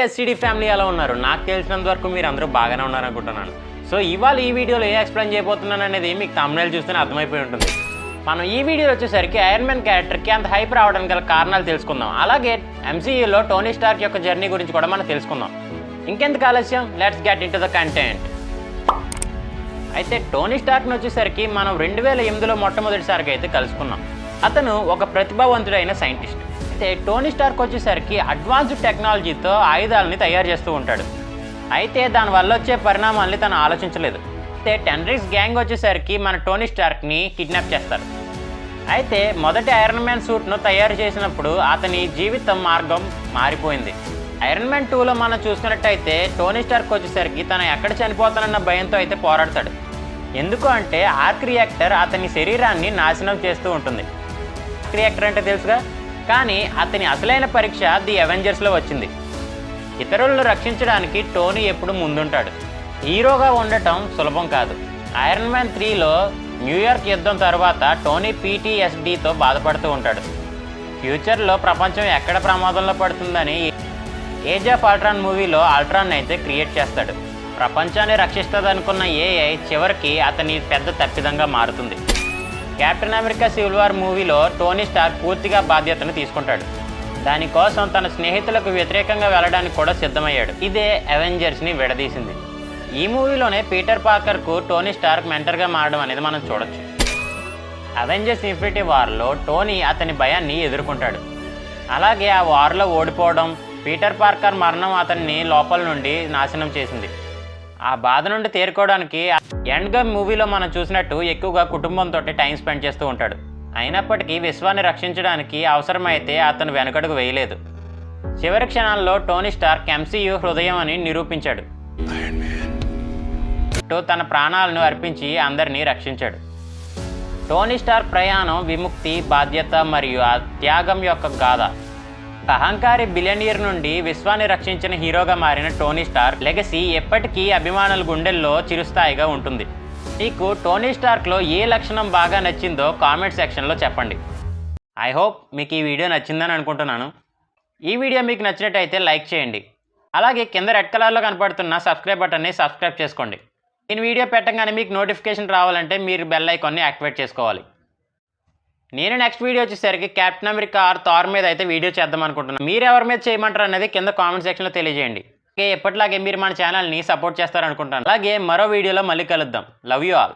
Hi SCD family ఎలా ఉన్నారు? నాకు తెలిసినంత వరకు మీరు అందరూ బాగానే ఉన్నారనుకుంటున్నాను. సో ఇవాళ ఈ వీడియోలో ఏ ఎక్స్ప్లెయిన్ చేయబోతున్నాను అనేది మీకు థంబ్నెయిల్ చూస్తేనే అర్థమైపోయి ఉంటుంది. మనం ఈ వీడియోలో వచ్చేసరికి ఐరన్ మ్యాన్ క్యారెక్టర్కి అంత హైప్ రావడానికి గల కారణాలు తెలుసుకుందాం. అలాగే ఎంసీయూలో టోనీ స్టార్క్ యొక్క జర్నీ గురించి కూడా మనం తెలుసుకుందాం. ఇంకెందుకు ఆలస్యం, let's get into the content. అయితే టోనీ స్టార్క్ని వచ్చేసరికి మనం 2008లో మొట్టమొదటిసారిగా అయితే కలుసుకున్నాం. అతను ఒక ప్రతిభావంతుడైన సైంటిస్ట్. అయితే టోనీ స్టార్క్ వచ్చేసరికి అడ్వాన్స్డ్ టెక్నాలజీతో ఆయుధాలని తయారు చేస్తూ ఉంటాడు. అయితే దానివల్ల వచ్చే పరిణామాల్ని తను ఆలోచించలేదు. అయితే టెనరిక్స్ గ్యాంగ్ వచ్చేసరికి మన టోనీ స్టార్క్ని కిడ్నాప్ చేస్తారు. అయితే మొదటి ఐరన్ మ్యాన్ సూట్ను తయారు చేసినప్పుడు అతని జీవితం మార్గం మారిపోయింది. ఐరన్ మ్యాన్ 2లో మనం చూసుకున్నట్టయితే టోనీ స్టార్క్ వచ్చేసరికి తను ఎక్కడ చనిపోతానన్న భయంతో అయితే పోరాడతాడు. ఎందుకు అంటే ఆర్క్ రియాక్టర్ అతని శరీరాన్ని నాశనం చేస్తూ ఉంటుంది. ఆర్క్ రియాక్టర్ అంటే తెలుసుగా, కానీ అతని అసలైన పరీక్ష ది అవెంజర్స్లో వచ్చింది. ఇతరులను రక్షించడానికి టోనీ ఎప్పుడు ముందుంటాడు. హీరోగా ఉండటం సులభం కాదు. ఐరన్ మ్యాన్ 3లో న్యూయార్క్ యుద్ధం తర్వాత టోనీ PTSDతో బాధపడుతూ ఉంటాడు. ఫ్యూచర్లో ప్రపంచం ఎక్కడ ప్రమాదంలో పడుతుందని ఏజ్ ఆఫ్ అల్ట్రాన్ మూవీలో అల్ట్రాన్ అయితే క్రియేట్ చేస్తాడు. ప్రపంచాన్ని రక్షిస్తుందనుకున్న AI చివరికి అతని పెద్ద తప్పిదంగా మారుతుంది. కెప్టెన్ అమెరికా సివిల్ వార్ మూవీలో టోనీ స్టార్క్ పూర్తిగా బాధ్యతను తీసుకుంటాడు. దానికోసం తన స్నేహితులకు వ్యతిరేకంగా వెళ్ళడానికి కూడా సిద్ధమయ్యాడు. ఇదే అవెంజర్స్ని విడదీసింది. ఈ మూవీలోనే పీటర్ పార్కర్కు టోనీ స్టార్క్ మెంటర్గా మారడం అనేది మనం చూడొచ్చు. అవెంజర్స్ ఇన్ఫినిటీ వార్లో టోనీ అతని భయాన్ని ఎదుర్కొంటాడు. అలాగే ఆ వార్లో ఓడిపోవడం, పీటర్ పార్కర్ మరణం అతన్ని లోపల నుండి నాశనం చేసింది. ఆ బాధ నుండి తేరుకోవడానికి ఎండ్ గేమ్ మూవీలో మనం చూసినట్టు ఎక్కువగా కుటుంబంతో టైం స్పెండ్ చేస్తూ ఉంటాడు. అయినప్పటికీ విశ్వాన్ని రక్షించడానికి అవసరమైతే అతను వెనకడుగు వేయలేదు. చివరి క్షణాల్లో టోనీ స్టార్క్ MCU హృదయం అని నిరూపించాడు. తన ప్రాణాలను అర్పించి అందరినీ రక్షించాడు. టోనీ స్టార్క్ ప్రయాణం విముక్తి, బాధ్యత మరియు ఆ త్యాగం యొక్క గాథ. అహంకారి బిలియనియర్ నుండి విశ్వాన్ని రక్షించిన హీరోగా మారిన టోనీ స్టార్క్ లెగసీ ఎప్పటికీ అభిమానుల గుండెల్లో చిరుస్థాయిగా ఉంటుంది. మీకు టోనీ స్టార్క్లో ఏ లక్షణం బాగా నచ్చిందో కామెంట్ సెక్షన్లో చెప్పండి. ఐ హోప్ మీకు ఈ వీడియో నచ్చిందని అనుకుంటున్నాను. ఈ వీడియో మీకు నచ్చినట్టయితే లైక్ చేయండి. అలాగే కింద రెడ్ కలర్లో కనపడుతున్న సబ్స్క్రైబ్ బటన్ని సబ్స్క్రైబ్ చేసుకోండి. నేను వీడియో పెట్టగానే మీకు నోటిఫికేషన్ రావాలంటే మీరు బెల్ ఐకాన్ని యాక్టివేట్ చేసుకోవాలి. నేను నెక్స్ట్ వీడియో వచ్చేసరికి కెప్టెన్ అమెరికా ఆర్ థార్ మీద అయితే వీడియో చేద్దాం అనుకుంటున్నాను. మీరు ఎవరి మీద చేయమంటారు అనేది కింద కామెంట్ సెక్షన్లో తెలియజేయండి. ఎప్పటిలాగే మీరు మన ఛానల్ని సపోర్ట్ చేస్తారనుకుంటున్నాను. అలాగే మరో వీడియోలో మళ్ళీ కలుద్దాం. Love you all.